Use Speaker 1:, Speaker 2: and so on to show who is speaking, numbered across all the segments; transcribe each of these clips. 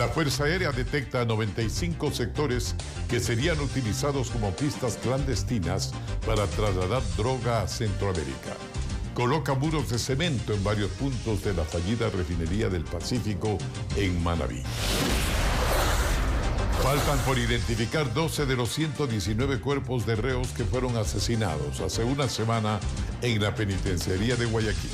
Speaker 1: La Fuerza Aérea detecta 95 sectores que serían utilizados como pistas clandestinas para trasladar droga a Centroamérica. Coloca muros de cemento en varios puntos de la fallida refinería del Pacífico en Manabí. Faltan por identificar 12 de los 119 cuerpos de reos que fueron asesinados hace una semana en la penitenciaría de Guayaquil.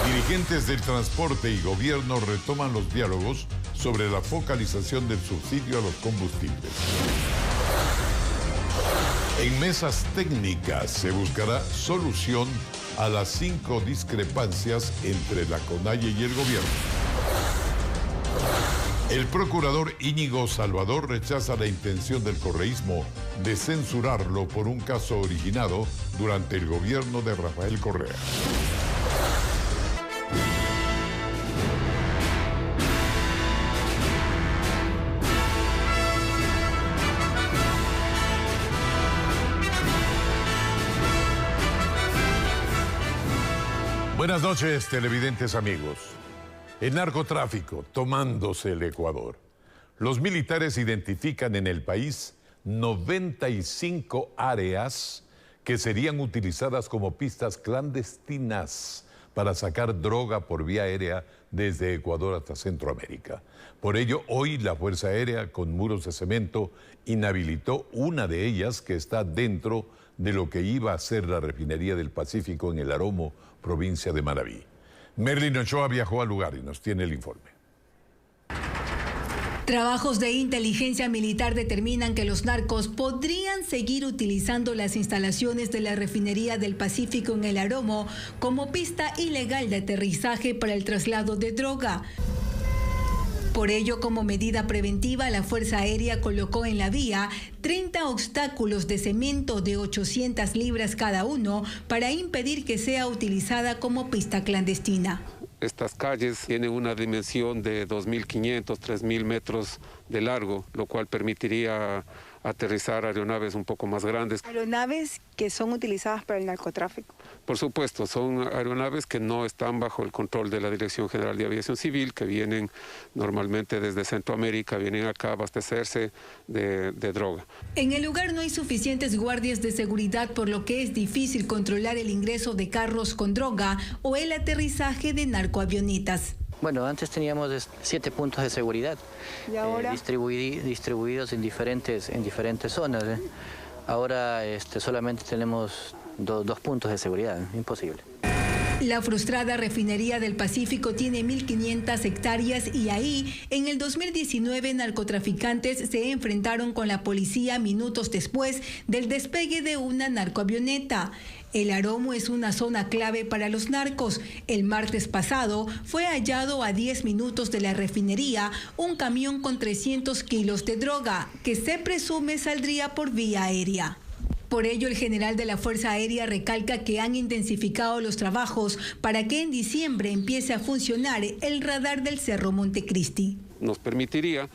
Speaker 1: Dirigentes del transporte y gobierno retoman los diálogos sobre la focalización del subsidio a los combustibles. En mesas técnicas se buscará solución a las 5 discrepancias entre la CONAIE y el gobierno. El procurador Íñigo Salvador rechaza la intención del correísmo de censurarlo por un caso originado durante el gobierno de Rafael Correa. Buenas noches, televidentes amigos. El narcotráfico tomándose el Ecuador. Los militares identifican en el país 95 áreas que serían utilizadas como pistas clandestinas para sacar droga por vía aérea desde Ecuador hasta Centroamérica. Por ello, hoy la Fuerza Aérea, con muros de cemento, inhabilitó una de ellas que está dentro de lo que iba a ser la refinería del Pacífico en el Aromo, provincia de Manabí. Merlin Ochoa viajó al lugar y nos tiene el informe.
Speaker 2: Trabajos de inteligencia militar determinan que los narcos podrían seguir utilizando las instalaciones de la refinería del Pacífico en el Aromo como pista ilegal de aterrizaje para el traslado de droga. Por ello, como medida preventiva, la Fuerza Aérea colocó en la vía 30 obstáculos de cemento de 800 libras cada uno para impedir que sea utilizada como pista clandestina.
Speaker 3: Estas calles tienen una dimensión de 2.500, 3.000 metros de largo, lo cual permitiría aterrizar aeronaves un poco más grandes.
Speaker 4: ¿Aeronaves que son utilizadas para el narcotráfico?
Speaker 3: Por supuesto, son aeronaves que no están bajo el control de la Dirección General de Aviación Civil, que vienen normalmente desde Centroamérica, vienen acá a abastecerse de droga.
Speaker 2: En el lugar no hay suficientes guardias de seguridad, por lo que es difícil controlar el ingreso de carros con droga o el aterrizaje de narcoavionetas.
Speaker 5: Bueno, antes teníamos 7 puntos de seguridad.
Speaker 4: ¿Y ahora?
Speaker 5: Distribuidos en diferentes zonas. Ahora solamente tenemos 2 puntos de seguridad, imposible.
Speaker 2: La frustrada refinería del Pacífico tiene 1.500 hectáreas y ahí, en el 2019, narcotraficantes se enfrentaron con la policía minutos después del despegue de una narcoavioneta. El Aromo es una zona clave para los narcos. El martes pasado fue hallado a 10 minutos de la refinería un camión con 300 kilos de droga que se presume saldría por vía aérea. Por ello, el general de la Fuerza Aérea recalca que han intensificado los trabajos para que en diciembre empiece a funcionar el radar del Cerro Montecristi.
Speaker 3: Nos permitiría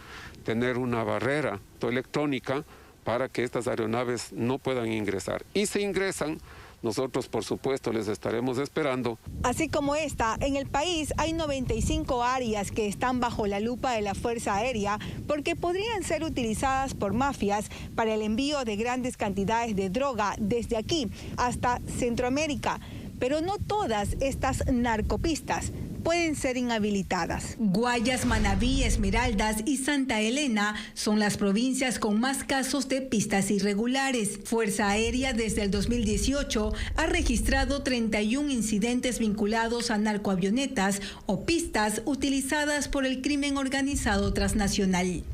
Speaker 3: tener una barrera electrónica para que estas aeronaves no puedan ingresar. Y si ingresan, nosotros, por supuesto, les estaremos esperando.
Speaker 4: Así como esta, en el país hay 95 áreas que están bajo la lupa de la Fuerza Aérea porque podrían ser utilizadas por mafias para el envío de grandes cantidades de droga desde aquí hasta Centroamérica. Pero no todas estas narcopistas pueden ser inhabilitadas.
Speaker 2: Guayas, Manabí, Esmeraldas y Santa Elena son las provincias con más casos de pistas irregulares. Fuerza Aérea desde el 2018 ha registrado 31 incidentes vinculados a narcoavionetas o pistas utilizadas por el crimen organizado transnacional.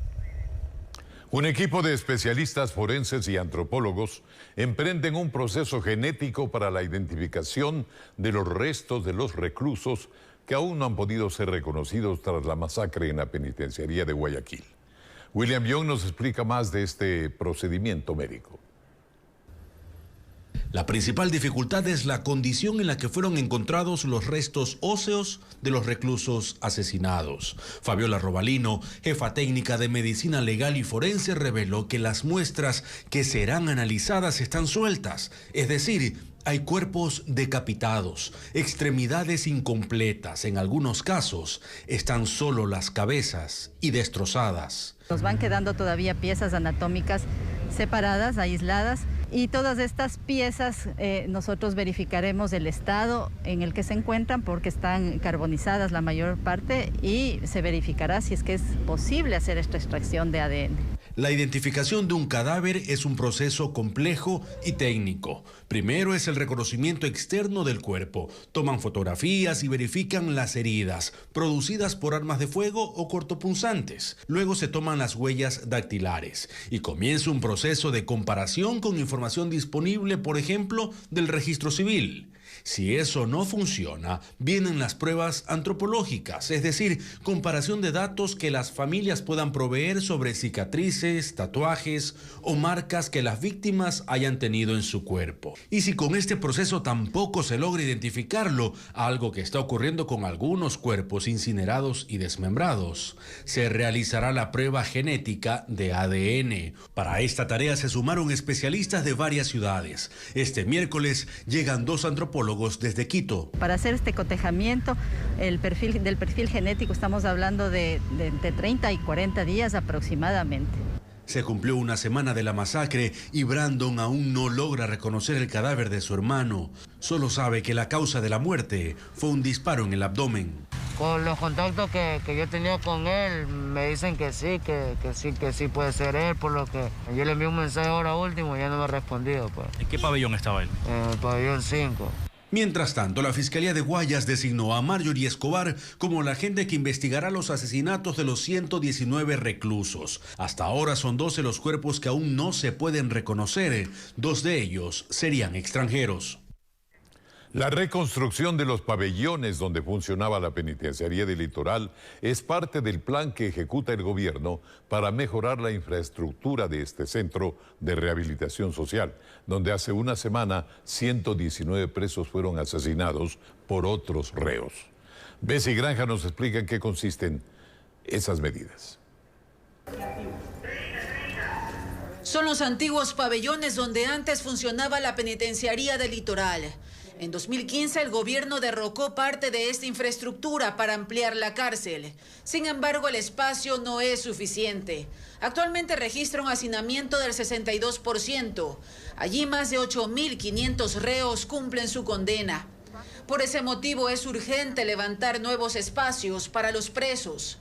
Speaker 1: Un equipo de especialistas forenses y antropólogos emprenden un proceso genético para la identificación de los restos de los reclusos que aún no han podido ser reconocidos tras la masacre en la penitenciaría de Guayaquil. William Young nos explica más de este procedimiento médico.
Speaker 6: La principal dificultad es la condición en la que fueron encontrados los restos óseos de los reclusos asesinados. Fabiola Robalino, jefa técnica de Medicina Legal y Forense, reveló que las muestras que serán analizadas están sueltas, es decir, Hay cuerpos decapitados, extremidades incompletas, en algunos casos están solo las cabezas y destrozadas.
Speaker 7: Nos van quedando todavía piezas anatómicas separadas, aisladas, y todas estas piezas nosotros verificaremos el estado en el que se encuentran porque están carbonizadas la mayor parte y se verificará si es que es posible hacer esta extracción de ADN.
Speaker 6: La identificación de un cadáver es un proceso complejo y técnico. Primero es el reconocimiento externo del cuerpo. Toman fotografías y verifican las heridas, producidas por armas de fuego o cortopunzantes. Luego se toman las huellas dactilares y comienza un proceso de comparación con información disponible, por ejemplo, del registro civil. Si eso no funciona, vienen las pruebas antropológicas, es decir, comparación de datos que las familias puedan proveer sobre cicatrices, tatuajes o marcas que las víctimas hayan tenido en su cuerpo. Y si con este proceso tampoco se logra identificarlo, algo que está ocurriendo con algunos cuerpos incinerados y desmembrados, se realizará la prueba genética de ADN. Para esta tarea se sumaron especialistas de varias ciudades. Este miércoles llegan 2 antropólogos desde Quito.
Speaker 7: Para hacer este cotejamiento del perfil genético estamos hablando de entre 30 y 40 días aproximadamente.
Speaker 6: Se cumplió una semana de la masacre y Brandon aún no logra reconocer el cadáver de su hermano. Solo sabe que la causa de la muerte fue un disparo en el abdomen.
Speaker 8: Con los contactos que yo tenía con él, me dicen que sí puede ser él, por lo que yo le envié un mensaje ahora último y ya no me ha respondido. Pues.
Speaker 9: ¿En qué pabellón estaba él?
Speaker 8: En el pabellón 5.
Speaker 6: Mientras tanto, la Fiscalía de Guayas designó a Marjorie Escobar como la agente que investigará los asesinatos de los 119 reclusos. Hasta ahora son 12 los cuerpos que aún no se pueden reconocer. 2 de ellos serían extranjeros.
Speaker 1: La reconstrucción de los pabellones donde funcionaba la penitenciaría del Litoral es parte del plan que ejecuta el gobierno para mejorar la infraestructura de este centro de rehabilitación social, donde hace una semana 119 presos fueron asesinados por otros reos. Bessie Granja nos explica en qué consisten esas medidas.
Speaker 10: Son los antiguos pabellones donde antes funcionaba la penitenciaría del Litoral. En 2015 el gobierno derrocó parte de esta infraestructura para ampliar la cárcel. Sin embargo, el espacio no es suficiente. Actualmente registra un hacinamiento del 62%. Allí más de 8.500 reos cumplen su condena. Por ese motivo es urgente levantar nuevos espacios para los presos.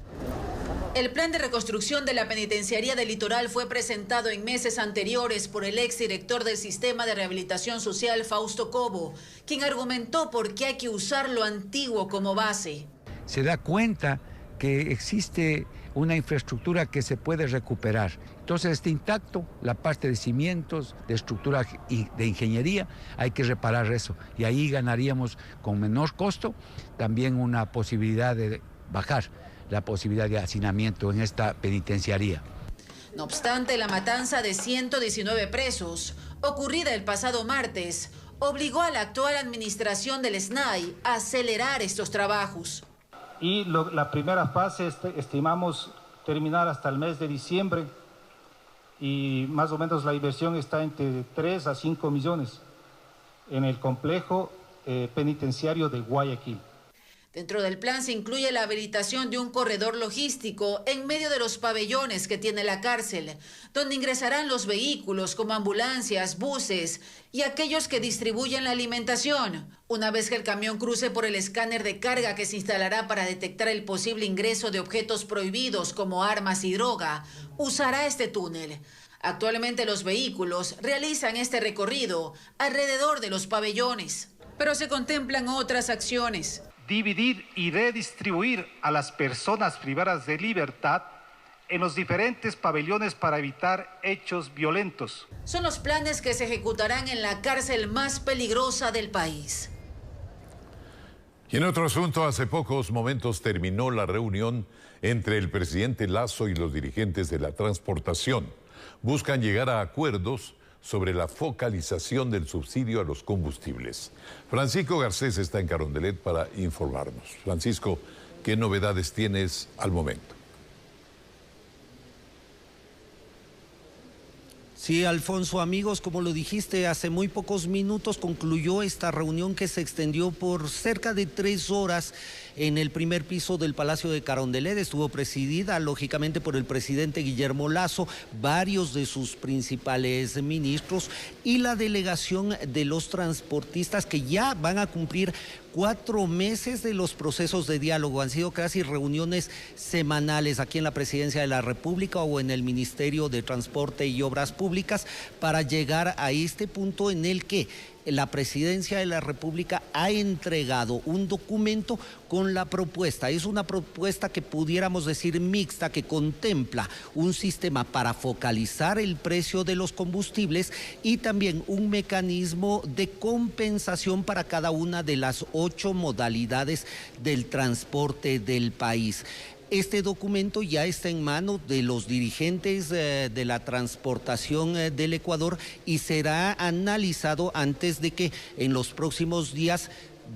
Speaker 10: El plan de reconstrucción de la penitenciaría del Litoral fue presentado en meses anteriores por el exdirector del Sistema de Rehabilitación Social, Fausto Cobo, quien argumentó por qué hay que usar lo antiguo como base.
Speaker 11: Se da cuenta que existe una infraestructura que se puede recuperar. Entonces está intacto la parte de cimientos, de estructura y de ingeniería, hay que reparar eso. Y ahí ganaríamos con menor costo también una posibilidad de bajar la posibilidad de hacinamiento en esta penitenciaría.
Speaker 10: No obstante, la matanza de 119 presos, ocurrida el pasado martes, obligó a la actual administración del SNAI a acelerar estos trabajos.
Speaker 12: Y la primera fase estimamos terminar hasta el mes de diciembre y más o menos la inversión está entre 3 a 5 millones en el complejo penitenciario de Guayaquil.
Speaker 10: Dentro del plan se incluye la habilitación de un corredor logístico en medio de los pabellones que tiene la cárcel, donde ingresarán los vehículos como ambulancias, buses y aquellos que distribuyen la alimentación. Una vez que el camión cruce por el escáner de carga que se instalará para detectar el posible ingreso de objetos prohibidos como armas y droga, usará este túnel. Actualmente los vehículos realizan este recorrido alrededor de los pabellones, pero se contemplan otras acciones.
Speaker 12: Dividir y redistribuir a las personas privadas de libertad en los diferentes pabellones para evitar hechos violentos.
Speaker 10: Son los planes que se ejecutarán en la cárcel más peligrosa del país.
Speaker 1: Y en otro asunto, hace pocos momentos terminó la reunión entre el presidente Lasso y los dirigentes de la transportación. Buscan llegar a acuerdos sobre la focalización del subsidio a los combustibles. Francisco Garcés está en Carondelet para informarnos. Francisco, ¿qué novedades tienes al momento?
Speaker 9: Sí, Alfonso, amigos, como lo dijiste, hace muy pocos minutos concluyó esta reunión que se extendió por cerca de 3 horas en el primer piso del Palacio de Carondelet. Estuvo presidida, lógicamente, por el presidente Guillermo Lasso, varios de sus principales ministros y la delegación de los transportistas que ya van a cumplir 4 meses de los procesos de diálogo. Han sido casi reuniones semanales aquí en la Presidencia de la República o en el Ministerio de Transporte y Obras Públicas para llegar a este punto en el que la Presidencia de la República ha entregado un documento con la propuesta. Es una propuesta que pudiéramos decir mixta, que contempla un sistema para focalizar el precio de los combustibles y también un mecanismo de compensación para cada una de las 8 modalidades del transporte del país. Este documento ya está en manos de los dirigentes de la transportación del Ecuador y será analizado antes de que en los próximos días,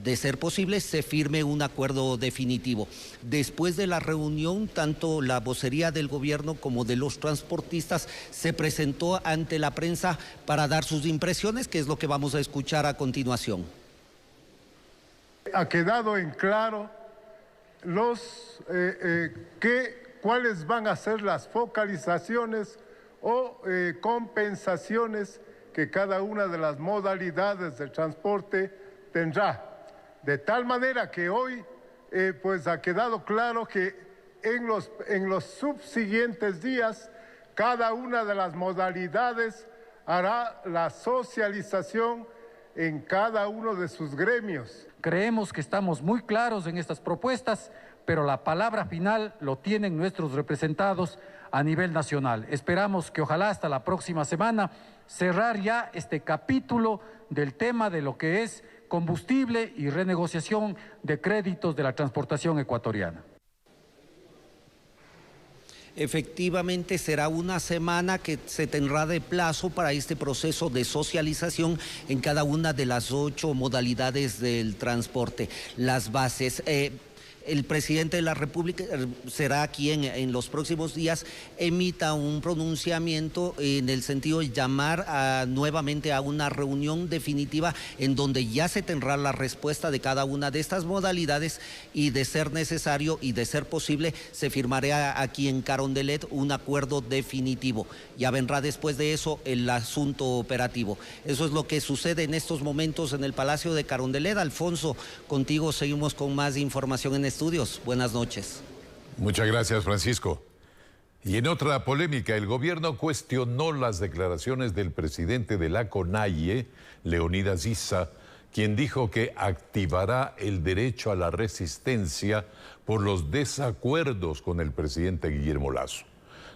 Speaker 9: de ser posible, se firme un acuerdo definitivo. Después de la reunión, tanto la vocería del gobierno como de los transportistas se presentó ante la prensa para dar sus impresiones, que es lo que vamos a escuchar a continuación.
Speaker 13: Ha quedado en claro cuáles van a ser las focalizaciones o compensaciones que cada una de las modalidades del transporte tendrá. De tal manera que hoy pues ha quedado claro que en los subsiguientes días cada una de las modalidades hará la socialización en cada uno de sus gremios.
Speaker 14: Creemos que estamos muy claros en estas propuestas, pero la palabra final lo tienen nuestros representados a nivel nacional. Esperamos que ojalá hasta la próxima semana cerrar ya este capítulo del tema de lo que es combustible y renegociación de créditos de la transportación ecuatoriana.
Speaker 9: Efectivamente, será una semana que se tendrá de plazo para este proceso de socialización en cada una de las 8 modalidades del transporte. Las bases. El presidente de la República será quien en los próximos días emita un pronunciamiento en el sentido de llamar nuevamente a una reunión definitiva en donde ya se tendrá la respuesta de cada una de estas modalidades y, de ser necesario y de ser posible, se firmará aquí en Carondelet un acuerdo definitivo. Ya vendrá después de eso el asunto operativo. Eso es lo que sucede en estos momentos en el Palacio de Carondelet. Alfonso, contigo seguimos con más información en estudios. Buenas noches.
Speaker 1: Muchas gracias, Francisco. Y en otra polémica, el gobierno cuestionó las declaraciones del presidente de la CONAIE, Leonidas Issa, quien dijo que activará el derecho a la resistencia por los desacuerdos con el presidente Guillermo Lasso.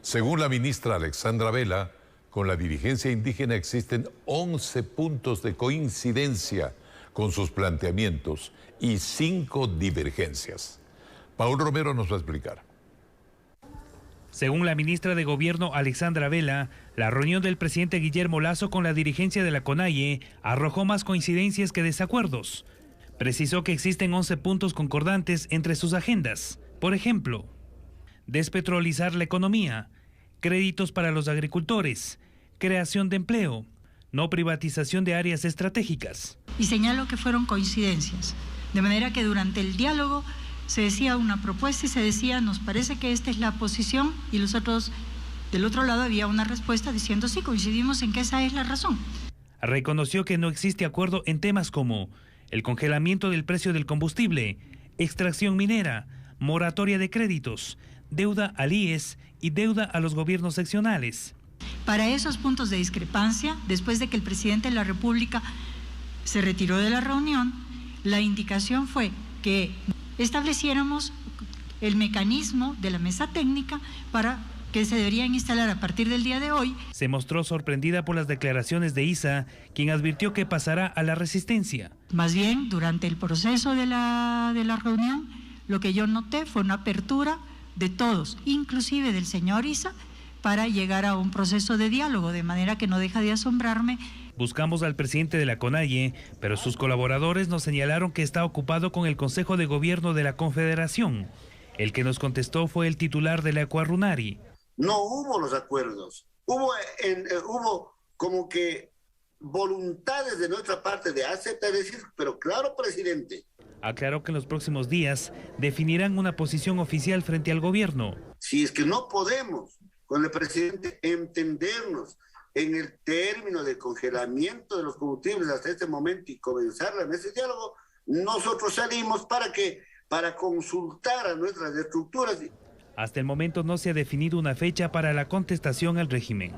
Speaker 1: Según la ministra Alexandra Vela, con la dirigencia indígena existen 11 puntos de coincidencia con sus planteamientos y 5 divergencias. Paul Romero nos va a explicar.
Speaker 15: Según la ministra de Gobierno Alexandra Vela, la reunión del presidente Guillermo Lasso con la dirigencia de la CONAIE arrojó más coincidencias que desacuerdos. Precisó que existen 11 puntos concordantes entre sus agendas. Por ejemplo, despetrolizar la economía, créditos para los agricultores, creación de empleo, no privatización de áreas estratégicas.
Speaker 16: Y señalo que fueron coincidencias, de manera que durante el diálogo se decía una propuesta y se decía, nos parece que esta es la posición, y los otros, del otro lado había una respuesta diciendo, sí, coincidimos en que esa es la razón.
Speaker 15: Reconoció que no existe acuerdo en temas como el congelamiento del precio del combustible, extracción minera, moratoria de créditos, deuda al IES y deuda a los gobiernos seccionales.
Speaker 16: Para esos puntos de discrepancia, después de que el presidente de la República se retiró de la reunión, la indicación fue que estableciéramos el mecanismo de la mesa técnica para que se deberían instalar a partir del día de hoy.
Speaker 15: Se mostró sorprendida por las declaraciones de Issa, quien advirtió que pasará a la resistencia.
Speaker 16: Más bien, durante el proceso de la reunión, lo que yo noté fue una apertura de todos, inclusive del señor Issa, para llegar a un proceso de diálogo, de manera que no deja de asombrarme.
Speaker 15: Buscamos al presidente de la CONAIE, pero sus colaboradores nos señalaron que está ocupado con el Consejo de Gobierno de la Confederación. El que nos contestó fue el titular de la Ecuarunari.
Speaker 17: No hubo los acuerdos. hubo como que voluntades de nuestra parte de aceptar, decir, pero claro, presidente.
Speaker 15: Aclaró que en los próximos días definirán una posición oficial frente al gobierno.
Speaker 17: Si es que no podemos con el presidente entendernos en el término de congelamiento de los combustibles hasta este momento y comenzar la mesa de diálogo, nosotros salimos para consultar a nuestras estructuras.
Speaker 15: Hasta el momento no se ha definido una fecha para la contestación al régimen.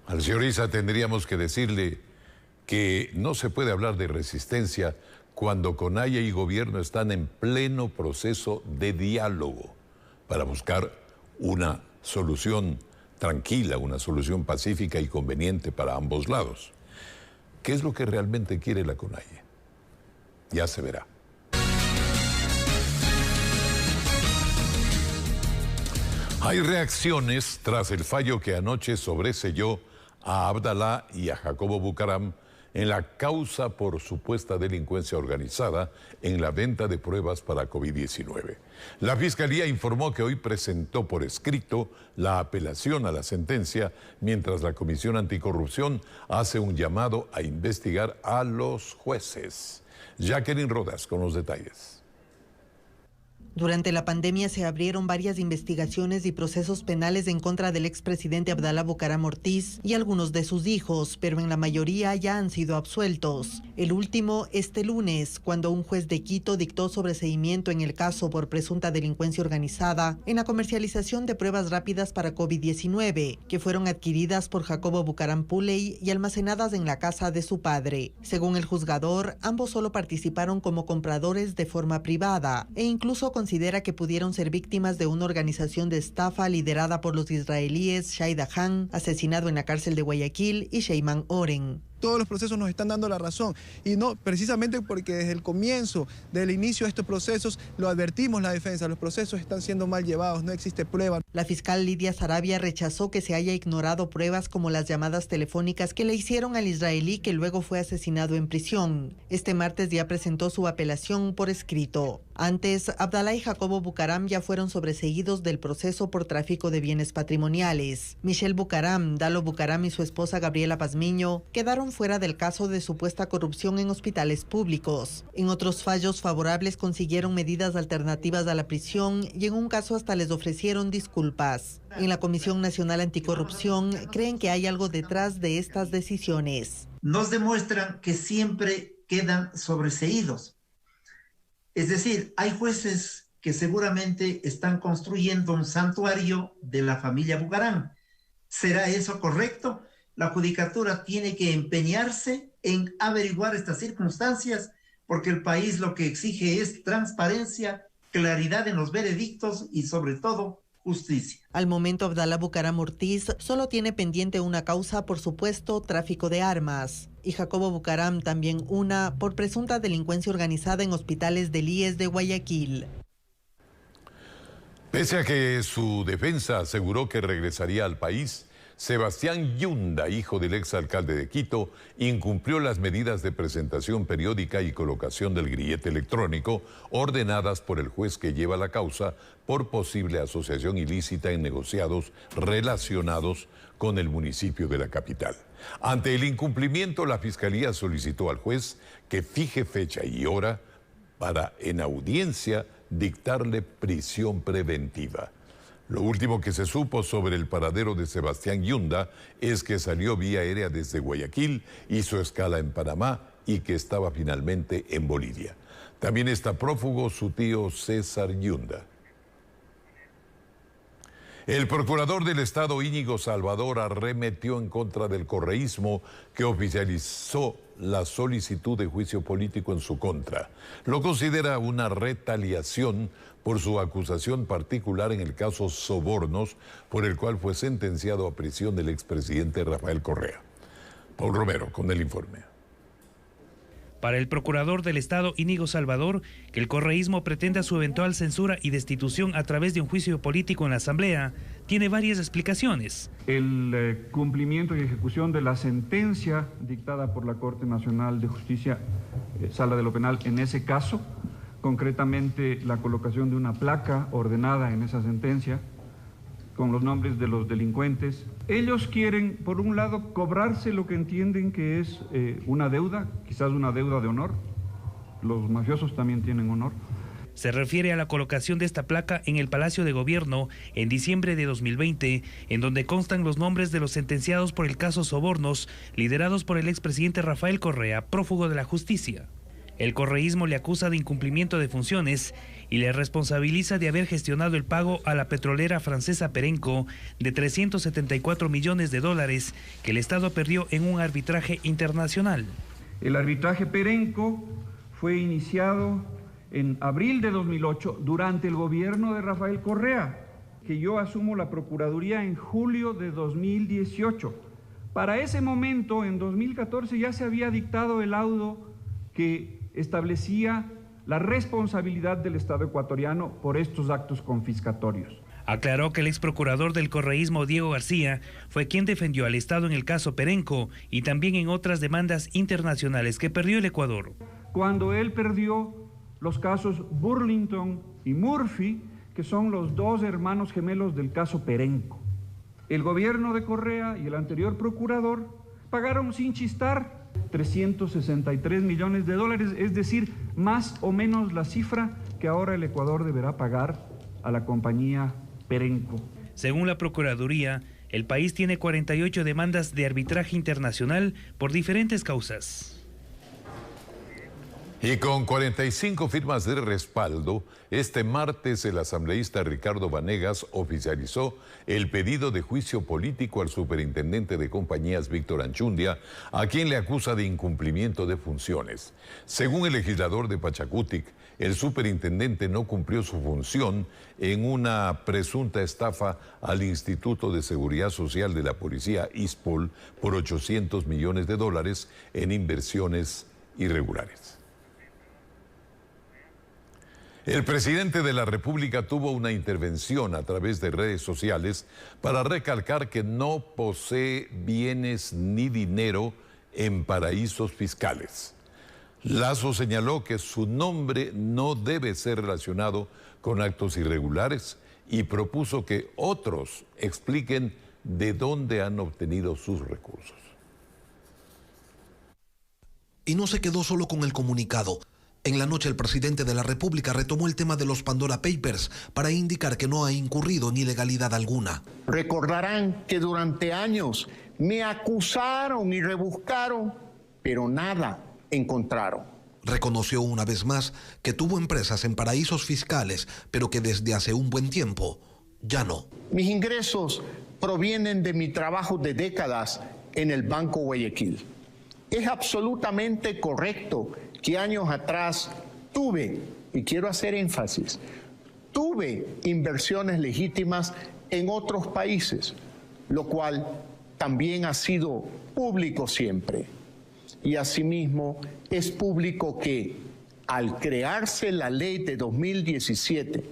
Speaker 1: Al señor Issa tendríamos que decirle que no se puede hablar de resistencia cuando CONAIE y gobierno están en pleno proceso de diálogo para buscar una solución tranquila, una solución pacífica y conveniente para ambos lados. ¿Qué es lo que realmente quiere la CONAIE? Ya se verá. Hay reacciones tras el fallo que anoche sobreseyó a Abdalá y a Jacobo Bucaram en la causa por supuesta delincuencia organizada en la venta de pruebas para COVID-19. La Fiscalía informó que hoy presentó por escrito la apelación a la sentencia, mientras la Comisión Anticorrupción hace un llamado a investigar a los jueces. Jacqueline Rodas con los detalles.
Speaker 18: Durante la pandemia se abrieron varias investigaciones y procesos penales en contra del expresidente Abdalá Bucaram Ortiz y algunos de sus hijos, pero en la mayoría ya han sido absueltos. El último este lunes, cuando un juez de Quito dictó sobreseimiento en el caso por presunta delincuencia organizada en la comercialización de pruebas rápidas para COVID-19, que fueron adquiridas por Jacobo Bucaram Puley y almacenadas en la casa de su padre. Según el juzgador, ambos solo participaron como compradores de forma privada e incluso considera que pudieron ser víctimas de una organización de estafa liderada por los israelíes Shaida Khan, asesinado en la cárcel de Guayaquil, y Sheyman Oren.
Speaker 19: Todos los procesos nos están dando la razón, y no precisamente porque desde el comienzo, del inicio de estos procesos, lo advertimos la defensa, los procesos están siendo mal llevados, no existe prueba.
Speaker 18: La fiscal Lidia Sarabia rechazó que se haya ignorado pruebas como las llamadas telefónicas que le hicieron al israelí que luego fue asesinado en prisión. Este martes ya presentó su apelación por escrito. Antes, Abdalá y Jacobo Bucaram ya fueron sobreseídos del proceso por tráfico de bienes patrimoniales. Michelle Bucaram, Dalo Bucaram y su esposa Gabriela Pazmiño quedaron fuera del caso de supuesta corrupción en hospitales públicos. En otros fallos favorables consiguieron medidas alternativas a la prisión y en un caso hasta les ofrecieron disculpas. En la Comisión Nacional Anticorrupción creen que hay algo detrás de estas decisiones.
Speaker 20: Nos demuestran que siempre quedan sobreseídos. Es decir, hay jueces que seguramente están construyendo un santuario de la familia Bucaram. ¿Será eso correcto? La judicatura tiene que empeñarse en averiguar estas circunstancias, porque el país lo que exige es transparencia, claridad en los veredictos y sobre todo justicia.
Speaker 18: Al momento, Abdalá Bucaram Ortiz solo tiene pendiente una causa por supuesto tráfico de armas y Jacobo Bucaram también una por presunta delincuencia organizada en hospitales del IES de Guayaquil.
Speaker 1: Pese a que su defensa aseguró que regresaría al país, Sebastián Yunda, hijo del exalcalde de Quito, incumplió las medidas de presentación periódica y colocación del grillete electrónico ordenadas por el juez que lleva la causa por posible asociación ilícita en negociados relacionados con el municipio de la capital. Ante el incumplimiento, la Fiscalía solicitó al juez que fije fecha y hora para, en audiencia, dictarle prisión preventiva. Lo último que se supo sobre el paradero de Sebastián Yunda es que salió vía aérea desde Guayaquil, hizo escala en Panamá y que estaba finalmente en Bolivia. También está prófugo su tío César Yunda. El procurador del Estado Íñigo Salvador arremetió en contra del correísmo que oficializó la solicitud de juicio político en su contra. Lo considera una retaliación por su acusación particular en el caso Sobornos, por el cual fue sentenciado a prisión el expresidente Rafael Correa. Paul Romero con el informe.
Speaker 15: Para el procurador del Estado Íñigo Salvador, que el correísmo pretenda su eventual censura y destitución a través de un juicio político en la Asamblea, tiene varias explicaciones.
Speaker 21: El cumplimiento y ejecución de la sentencia dictada por la Corte Nacional de Justicia, Sala de lo Penal, en ese caso, concretamente la colocación de una placa ordenada en esa sentencia, con los nombres de los delincuentes. Ellos quieren, por un lado, cobrarse lo que entienden que es una deuda, quizás una deuda de honor. Los mafiosos también tienen honor.
Speaker 15: Se refiere a la colocación de esta placa en el Palacio de Gobierno en diciembre de 2020, en donde constan los nombres de los sentenciados por el caso Sobornos, liderados por el expresidente Rafael Correa, prófugo de la justicia. El correísmo le acusa de incumplimiento de funciones y le responsabiliza de haber gestionado el pago a la petrolera francesa Perenco de $374 millones que el Estado perdió en un arbitraje internacional.
Speaker 21: El arbitraje Perenco fue iniciado en abril de 2008 durante el gobierno de Rafael Correa, que yo asumo la Procuraduría en julio de 2018. Para ese momento, en 2014, ya se había dictado el laudo que establecía la responsabilidad del Estado ecuatoriano por estos actos confiscatorios.
Speaker 15: Aclaró que el ex procurador del correísmo, Diego García, fue quien defendió al Estado en el caso Perenco y también en otras demandas internacionales que perdió el Ecuador.
Speaker 21: Cuando él perdió los casos Burlington y Murphy, que son los dos hermanos gemelos del caso Perenco. El gobierno de Correa y el anterior procurador pagaron sin chistar $363 millones, es decir, más o menos la cifra que ahora el Ecuador deberá pagar a la compañía Perenco.
Speaker 15: Según la Procuraduría, el país tiene 48 demandas de arbitraje internacional por diferentes causas.
Speaker 1: Y con 45 firmas de respaldo, este martes el asambleísta Ricardo Vanegas oficializó el pedido de juicio político al superintendente de compañías Víctor Anchundia, a quien le acusa de incumplimiento de funciones. Según el legislador de Pachacutic, el superintendente no cumplió su función en una presunta estafa al Instituto de Seguridad Social de la Policía, ISPOL, por $800 millones en inversiones irregulares. El presidente de la República tuvo una intervención a través de redes sociales para recalcar que no posee bienes ni dinero en paraísos fiscales. Lazo señaló que su nombre no debe ser relacionado con actos irregulares y propuso que otros expliquen de dónde han obtenido sus recursos.
Speaker 5: Y no se quedó solo con el comunicado. En la noche el presidente de la República retomó el tema de los Pandora Papers para indicar que no ha incurrido en ilegalidad alguna.
Speaker 22: Recordarán que durante años me acusaron y rebuscaron, pero nada encontraron.
Speaker 5: Reconoció una vez más que tuvo empresas en paraísos fiscales, pero que desde hace un buen tiempo ya no.
Speaker 22: Mis ingresos provienen de mi trabajo de décadas en el Banco Guayaquil. Es absolutamente correcto que años atrás tuve, y quiero hacer énfasis, tuve inversiones legítimas en otros países, lo cual también ha sido público siempre. Y asimismo es público que al crearse la ley de 2017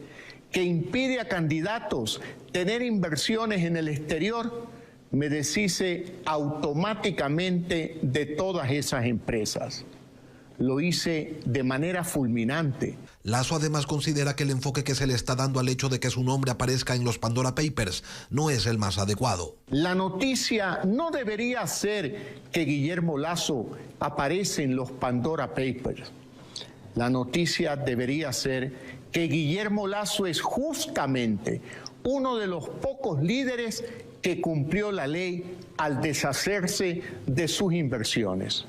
Speaker 22: que impide a candidatos tener inversiones en el exterior, me deshice automáticamente de todas esas empresas. Lo hice de manera fulminante.
Speaker 5: Lazo además considera que el enfoque que se le está dando al hecho de que su nombre aparezca en los Pandora Papers no es el más adecuado.
Speaker 22: La noticia no debería ser que Guillermo Lazo aparece en los Pandora Papers. La noticia debería ser que Guillermo Lazo es justamente uno de los pocos líderes que cumplió la ley al deshacerse de sus inversiones.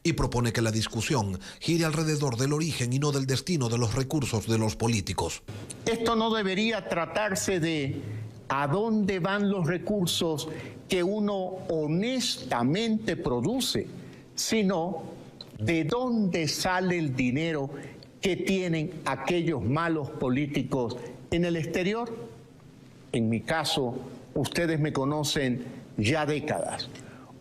Speaker 5: Y propone que la discusión gire alrededor del origen y no del destino de los recursos de los políticos.
Speaker 22: Esto no debería tratarse de a dónde van los recursos que uno honestamente produce, sino de dónde sale el dinero que tienen aquellos malos políticos en el exterior. En mi caso, ustedes me conocen ya décadas.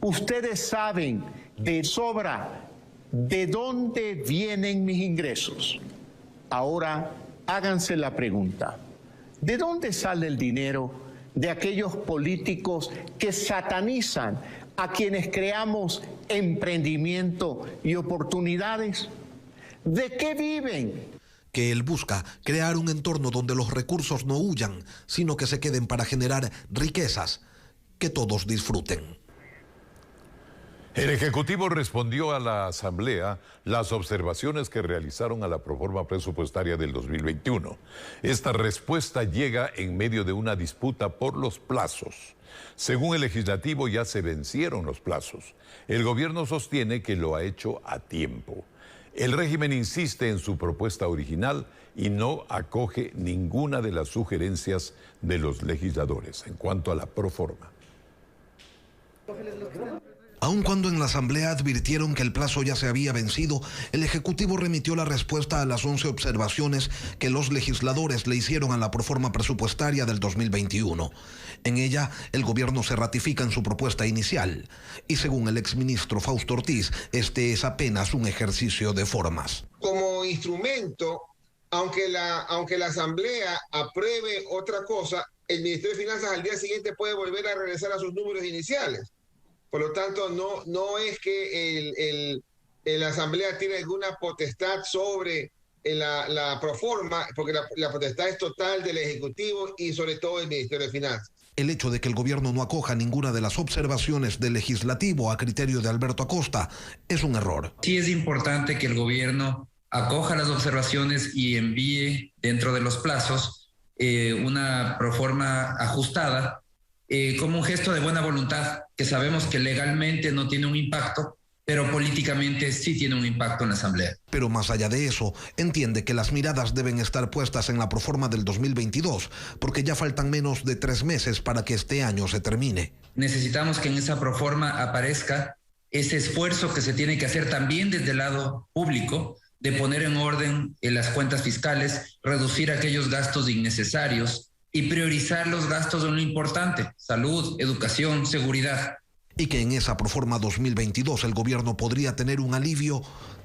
Speaker 22: Ustedes saben de sobra de dónde vienen mis ingresos. Ahora háganse la pregunta, ¿de dónde sale el dinero de aquellos políticos que satanizan a quienes creamos emprendimiento y oportunidades? ¿De qué viven?
Speaker 5: que él busca crear un entorno donde los recursos no huyan, sino que se queden para generar riquezas que todos disfruten.
Speaker 1: El Ejecutivo respondió a la Asamblea las observaciones que realizaron a la proforma presupuestaria del 2021. Esta respuesta llega en medio de una disputa por los plazos. Según el Legislativo, ya se vencieron los plazos. El gobierno sostiene que lo ha hecho a tiempo. El régimen insiste en su propuesta original y no acoge ninguna de las sugerencias de los legisladores en cuanto a la proforma.
Speaker 5: Aun cuando en la Asamblea advirtieron que el plazo ya se había vencido, el Ejecutivo remitió la respuesta a las 11 observaciones que los legisladores le hicieron a la proforma presupuestaria del 2021. En ella, el gobierno se ratifica en su propuesta inicial. Y según el exministro Fausto Ortiz, este es apenas un ejercicio de formas.
Speaker 3: Como instrumento, aunque la Asamblea apruebe otra cosa, el Ministerio de Finanzas al día siguiente puede volver a regresar a sus números iniciales. Por lo tanto, no es que la Asamblea tiene alguna potestad sobre la proforma, porque la potestad es total del Ejecutivo y sobre todo del Ministerio de Finanzas.
Speaker 5: El hecho de que el gobierno no acoja ninguna de las observaciones del Legislativo a criterio de Alberto Acosta es un error.
Speaker 4: Sí es importante que el gobierno acoja las observaciones y envíe dentro de los plazos una proforma ajustada, como un gesto de buena voluntad, que sabemos que legalmente no tiene un impacto, pero políticamente sí tiene un impacto en la Asamblea.
Speaker 5: Pero más allá de eso, entiende que las miradas deben estar puestas en la proforma del 2022, porque ya faltan menos de 3 meses para que este año se termine.
Speaker 4: Necesitamos que en esa proforma aparezca ese esfuerzo que se tiene que hacer también desde el lado público, de poner en orden las cuentas fiscales, reducir aquellos gastos innecesarios y priorizar los gastos de lo importante: salud, educación, seguridad.
Speaker 5: Y que en esa proforma 2022 el gobierno podría tener un alivio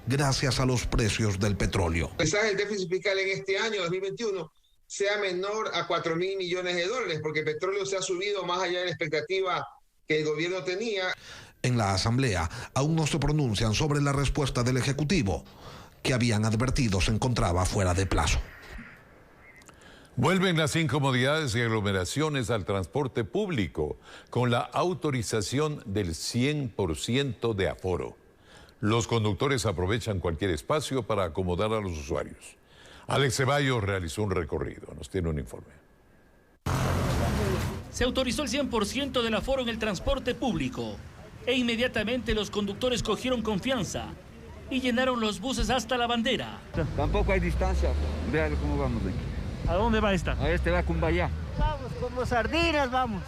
Speaker 5: gracias a los precios del petróleo.
Speaker 3: Quizás el déficit fiscal en este año, 2021, sea menor a 4.000 millones de dólares, porque el petróleo se ha subido más allá de la expectativa que el gobierno tenía.
Speaker 5: En la Asamblea aún no se pronuncian sobre la respuesta del Ejecutivo, que habían advertido se encontraba fuera de plazo.
Speaker 1: Vuelven las incomodidades y aglomeraciones al transporte público con la autorización del 100% de aforo. Los conductores aprovechan cualquier espacio para acomodar a los usuarios. Alex Ceballos realizó un recorrido. Nos tiene un informe.
Speaker 23: Se autorizó el 100% del aforo en el transporte público e inmediatamente los conductores cogieron confianza y llenaron los buses hasta la bandera.
Speaker 24: Tampoco hay distancia. Vean cómo vamos aquí.
Speaker 23: ¿A dónde va esta?
Speaker 24: A este va a Cumbayá.
Speaker 25: Vamos como sardinas, vamos.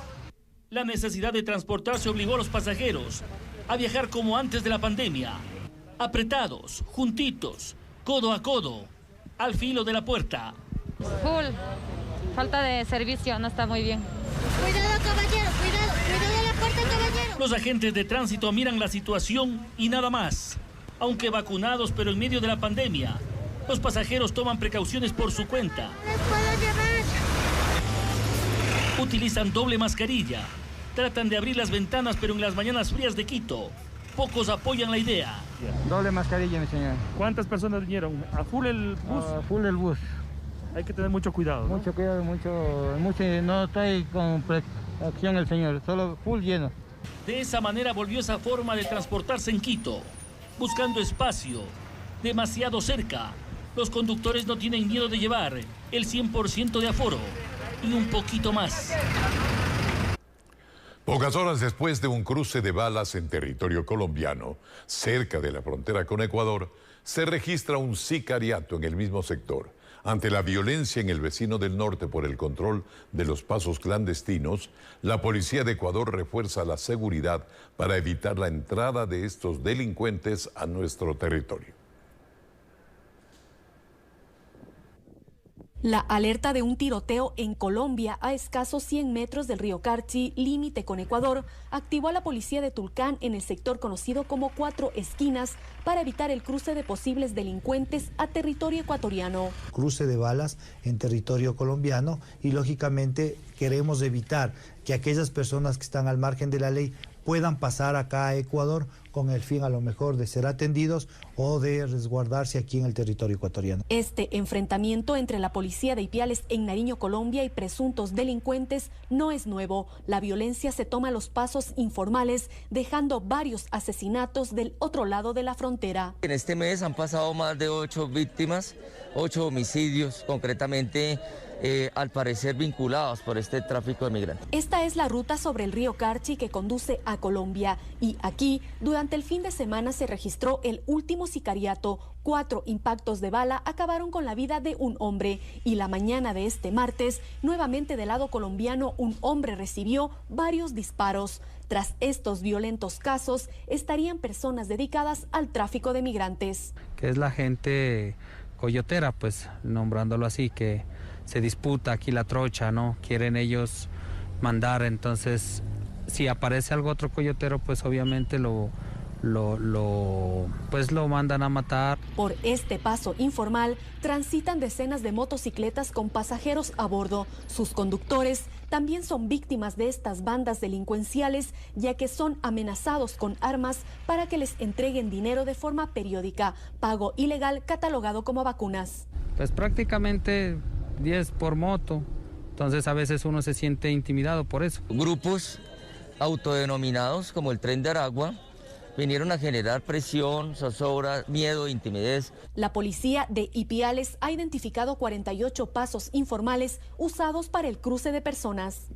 Speaker 23: La necesidad de transportarse obligó a los pasajeros a viajar como antes de la pandemia, apretados, juntitos, codo a codo, al filo de la puerta.
Speaker 26: Full. Falta de servicio, no está muy bien.
Speaker 25: Cuidado, caballero, cuidado la puerta, caballero.
Speaker 23: Los agentes de tránsito miran la situación y nada más. Aunque vacunados, pero en medio de la pandemia, los pasajeros toman precauciones por su cuenta.
Speaker 25: ¡Les puedo llevar!
Speaker 23: Utilizan doble mascarilla. Tratan de abrir las ventanas, pero en las mañanas frías de Quito, pocos apoyan la idea.
Speaker 24: Doble mascarilla, mi señor.
Speaker 23: ¿Cuántas personas vinieron? ¿A full el bus?
Speaker 24: A full el bus.
Speaker 23: Hay que tener mucho cuidado, ¿no?
Speaker 24: Mucho cuidado, mucho, no estoy con precaución el señor, solo full lleno.
Speaker 23: De esa manera volvió esa forma de transportarse en Quito, buscando espacio, demasiado cerca. Los conductores no tienen miedo de llevar el 100% de aforo y un poquito más.
Speaker 1: Pocas horas después de un cruce de balas en territorio colombiano, cerca de la frontera con Ecuador, se registra un sicariato en el mismo sector. Ante la violencia en el vecino del norte por el control de los pasos clandestinos, la policía de Ecuador refuerza la seguridad para evitar la entrada de estos delincuentes a nuestro territorio.
Speaker 27: La alerta de un tiroteo en Colombia a escasos 100 metros del río Carchi, límite con Ecuador, activó a la policía de Tulcán en el sector conocido como Cuatro Esquinas para evitar el cruce de posibles delincuentes a territorio ecuatoriano.
Speaker 28: Cruce de balas en territorio colombiano y lógicamente queremos evitar que aquellas personas que están al margen de la ley puedan pasar acá a Ecuador con el fin a lo mejor de ser atendidos o de resguardarse aquí en el territorio ecuatoriano.
Speaker 27: Este enfrentamiento entre la policía de Ipiales en Nariño, Colombia y presuntos delincuentes no es nuevo. La violencia se toma los pasos informales, dejando varios asesinatos del otro lado de la frontera.
Speaker 2: En este mes han pasado más de 8 víctimas, 8 homicidios concretamente, al parecer vinculados por este tráfico de migrantes.
Speaker 27: Esta es la ruta sobre el río Carchi que conduce a Colombia y aquí durante el fin de semana se registró el último sicariato. 4 impactos de bala acabaron con la vida de un hombre y la mañana de este martes, nuevamente del lado colombiano, un hombre recibió varios disparos. Tras estos violentos casos estarían personas dedicadas al tráfico de migrantes.
Speaker 6: Que es la gente coyotera, pues nombrándolo así, que se disputa aquí la trocha, ¿no? Quieren ellos mandar, entonces si aparece algo otro coyotero, pues obviamente lo mandan a matar.
Speaker 27: Por este paso informal transitan decenas de motocicletas con pasajeros a bordo. Sus conductores también son víctimas de estas bandas delincuenciales, ya que son amenazados con armas para que les entreguen dinero de forma periódica, pago ilegal catalogado como vacunas.
Speaker 6: Pues prácticamente 10 por moto, entonces a veces uno se siente intimidado por eso.
Speaker 2: Grupos autodenominados como el Tren de Aragua vinieron a generar presión, zozobra, miedo, intimidez.
Speaker 27: La policía de Ipiales ha identificado 48 pasos informales usados para el cruce de personas.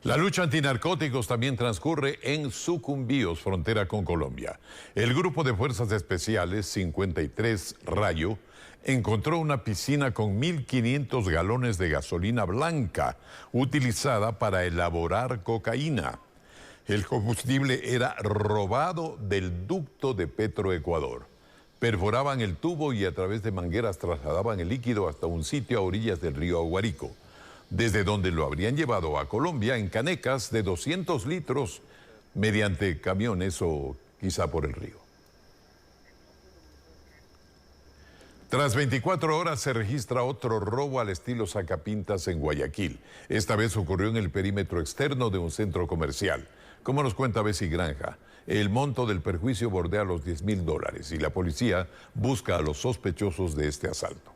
Speaker 1: La lucha antinarcóticos también transcurre en Sucumbíos, frontera con Colombia. El grupo de fuerzas especiales 53 Rayo encontró una piscina con 1.500 galones de gasolina blanca utilizada para elaborar cocaína. El combustible era robado del ducto de Petroecuador. Perforaban el tubo y a través de mangueras trasladaban el líquido hasta un sitio a orillas del río Aguarico, desde donde lo habrían llevado a Colombia en canecas de 200 litros mediante camiones o quizá por el río. Tras 24 horas se registra otro robo al estilo sacapintas en Guayaquil. Esta vez ocurrió en el perímetro externo de un centro comercial. Como nos cuenta Bessie Granja, el monto del perjuicio bordea los $10.000 y la policía busca a los sospechosos de este asalto.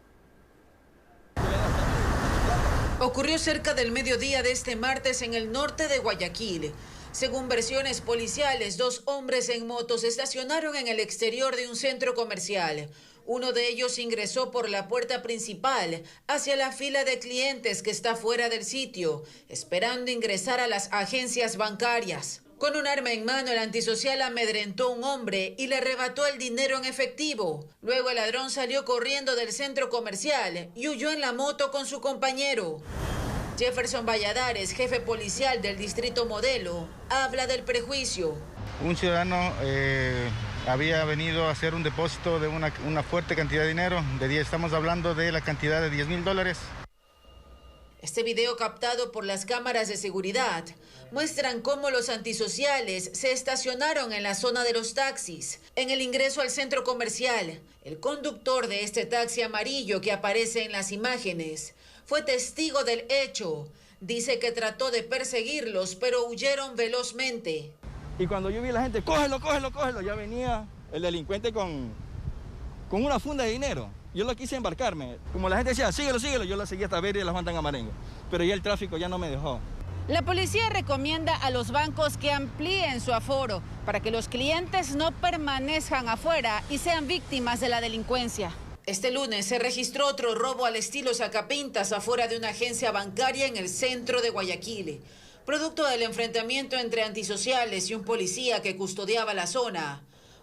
Speaker 7: Ocurrió cerca del mediodía de este martes en el norte de Guayaquil. Según versiones policiales, 2 hombres en motos se estacionaron en el exterior de un centro comercial. Uno de ellos ingresó por la puerta principal hacia la fila de clientes que está fuera del sitio, esperando ingresar a las agencias bancarias. Con un arma en mano, el antisocial amedrentó a un hombre y le arrebató el dinero en efectivo. Luego el ladrón salió corriendo del centro comercial y huyó en la moto con su compañero. Jefferson Valladares, jefe policial del distrito Modelo, habla del perjuicio.
Speaker 8: Un ciudadano había venido a hacer un depósito de una fuerte cantidad de dinero. Estamos hablando de la cantidad de $10.000.
Speaker 7: Este video captado por las cámaras de seguridad muestran cómo los antisociales se estacionaron en la zona de los taxis. En el ingreso al centro comercial, el conductor de este taxi amarillo que aparece en las imágenes fue testigo del hecho. Dice que trató de perseguirlos, pero huyeron velozmente.
Speaker 10: Y cuando yo vi a la gente, cógelo, cógelo, cógelo, ya venía el delincuente con una funda de dinero. Yo lo quise embarcarme. Como la gente decía, síguelo, síguelo, yo lo seguí hasta ver y la Juan Marengo. Pero ya el tráfico ya no me dejó.
Speaker 11: La policía recomienda a los bancos que amplíen su aforo para que los clientes no permanezcan afuera y sean víctimas de la delincuencia.
Speaker 7: Este lunes se registró otro robo al estilo sacapintas afuera de una agencia bancaria en el centro de Guayaquil. Producto del enfrentamiento entre antisociales y un policía que custodiaba la zona,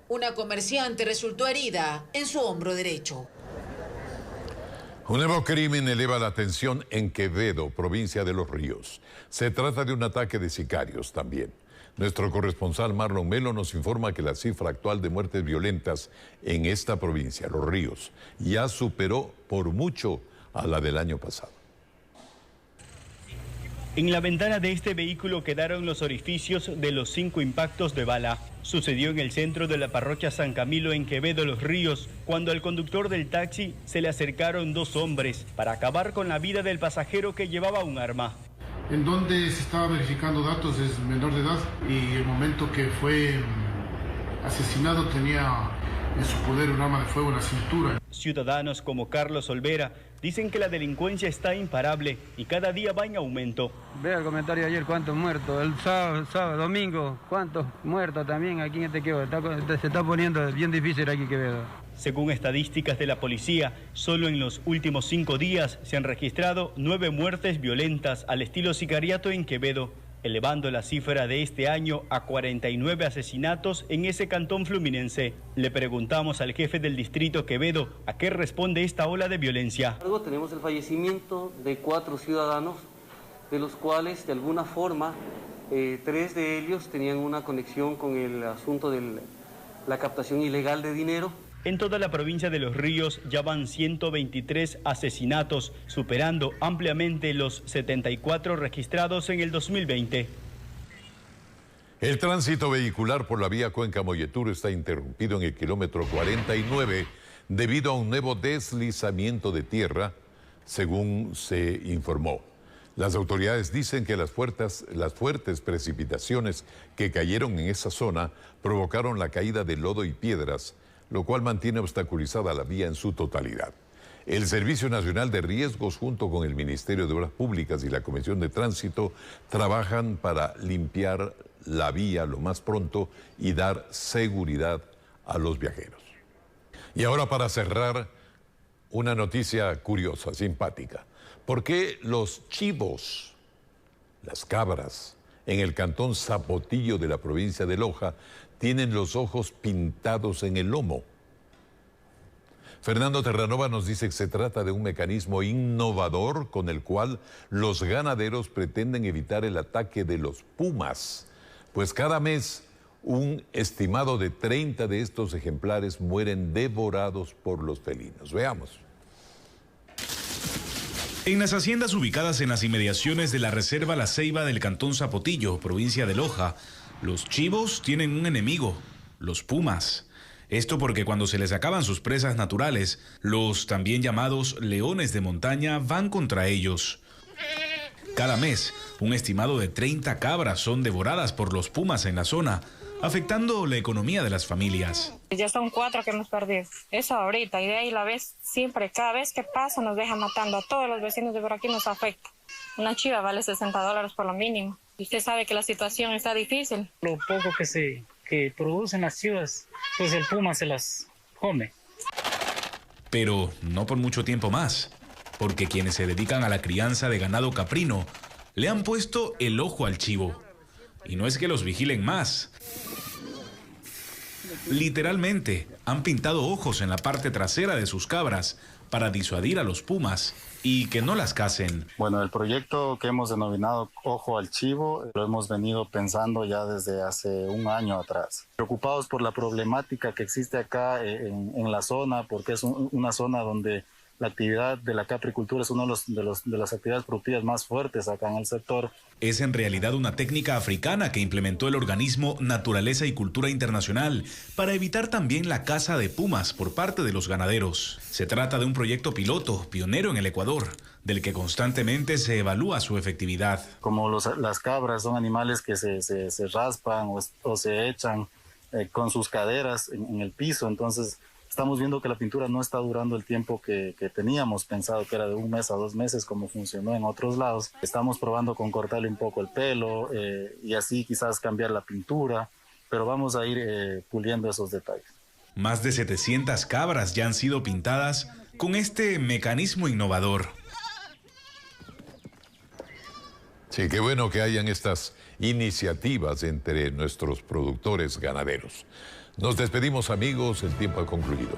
Speaker 7: una comerciante resultó herida en su hombro derecho.
Speaker 1: Un nuevo crimen eleva la atención en Quevedo, provincia de Los Ríos. Se trata de un ataque de sicarios también. Nuestro corresponsal Marlon Melo nos informa que la cifra actual de muertes violentas en esta provincia, Los Ríos, ya superó por mucho a la del año pasado.
Speaker 12: En la ventana de este vehículo quedaron los orificios de los 5 impactos de bala. Sucedió en el centro de la parroquia San Camilo en Quevedo, Los Ríos, cuando al conductor del taxi se le acercaron 2 hombres para acabar con la vida del pasajero que llevaba un arma.
Speaker 9: en donde se estaba verificando datos, es menor de edad, y el momento que fue asesinado tenía en su poder un arma de fuego en la cintura.
Speaker 12: Ciudadanos como Carlos Olvera dicen que la delincuencia está imparable y cada día va en aumento.
Speaker 24: Vea el comentario de ayer, cuántos muertos, el sábado, domingo, cuántos muertos también aquí en este Quevedo. Se está poniendo bien difícil aquí Quevedo.
Speaker 12: Según estadísticas de la policía, solo en los últimos 5 días se han registrado 9 muertes violentas al estilo sicariato en Quevedo, elevando la cifra de este año a 49 asesinatos en ese cantón fluminense. Le preguntamos al jefe del distrito Quevedo a qué responde esta ola de violencia.
Speaker 13: Luego tenemos el fallecimiento de 4 ciudadanos, de los cuales de alguna forma 3 de ellos tenían una conexión con el asunto de la captación ilegal de dinero.
Speaker 12: En toda la provincia de Los Ríos ya van 123 asesinatos, superando ampliamente los 74 registrados en el 2020.
Speaker 1: El tránsito vehicular por la vía Cuenca-Molleturo está interrumpido en el kilómetro 49 debido a un nuevo deslizamiento de tierra, según se informó. Las autoridades dicen que las fuertes precipitaciones que cayeron en esa zona provocaron la caída de lodo y piedras, lo cual mantiene obstaculizada la vía en su totalidad. El Servicio Nacional de Riesgos, junto con el Ministerio de Obras Públicas y la Comisión de Tránsito, trabajan para limpiar la vía lo más pronto y dar seguridad a los viajeros. Y ahora, para cerrar, una noticia curiosa, simpática. ¿Por qué los chivos, las cabras, en el cantón Zapotillo de la provincia de Loja, tienen los ojos pintados en el lomo? Fernando Terranova nos dice que se trata de un mecanismo innovador con el cual los ganaderos pretenden evitar el ataque de los pumas, pues cada mes un estimado de 30 de estos ejemplares mueren devorados por los felinos. Veamos.
Speaker 14: En las haciendas ubicadas en las inmediaciones de la Reserva La Ceiba del cantón Zapotillo, provincia de Loja, los chivos tienen un enemigo, los pumas. Esto porque cuando se les acaban sus presas naturales, los también llamados leones de montaña van contra ellos. Cada mes, un estimado de 30 cabras son devoradas por los pumas en la zona, afectando la economía de las familias.
Speaker 16: Ya son 4 que hemos perdido. Eso ahorita, y de ahí la vez siempre, cada vez que pasa nos deja matando a todos los vecinos de por aquí, nos afecta. Una chiva vale $60 por lo mínimo. Y usted sabe que la situación está difícil.
Speaker 17: Lo poco que producen las chivas, pues el puma se las come.
Speaker 14: Pero no por mucho tiempo más, porque quienes se dedican a la crianza de ganado caprino le han puesto el ojo al chivo. Y no es que los vigilen más. Literalmente, han pintado ojos en la parte trasera de sus cabras para disuadir a los pumas y que no las casen.
Speaker 18: Bueno, el proyecto que hemos denominado Ojo al Chivo lo hemos venido pensando ya desde hace un año atrás. Preocupados por la problemática que existe acá en la zona, porque es una zona donde la actividad de la capricultura es una de las actividades productivas más fuertes acá en el sector.
Speaker 14: Es en realidad una técnica africana que implementó el organismo Naturaleza y Cultura Internacional para evitar también la caza de pumas por parte de los ganaderos. Se trata de un proyecto piloto, pionero en el Ecuador, del que constantemente se evalúa su efectividad.
Speaker 18: Como las cabras son animales que se raspan o se echan con sus caderas en el piso, entonces estamos viendo que la pintura no está durando el tiempo que teníamos pensado, que era de 1 mes a 2 meses, como funcionó en otros lados. Estamos probando con cortarle un poco el pelo y así quizás cambiar la pintura, pero vamos a ir puliendo esos detalles.
Speaker 14: Más de 700 cabras ya han sido pintadas con este mecanismo innovador.
Speaker 1: Sí, qué bueno que hayan estas iniciativas entre nuestros productores ganaderos. Nos despedimos, amigos, el tiempo ha concluido.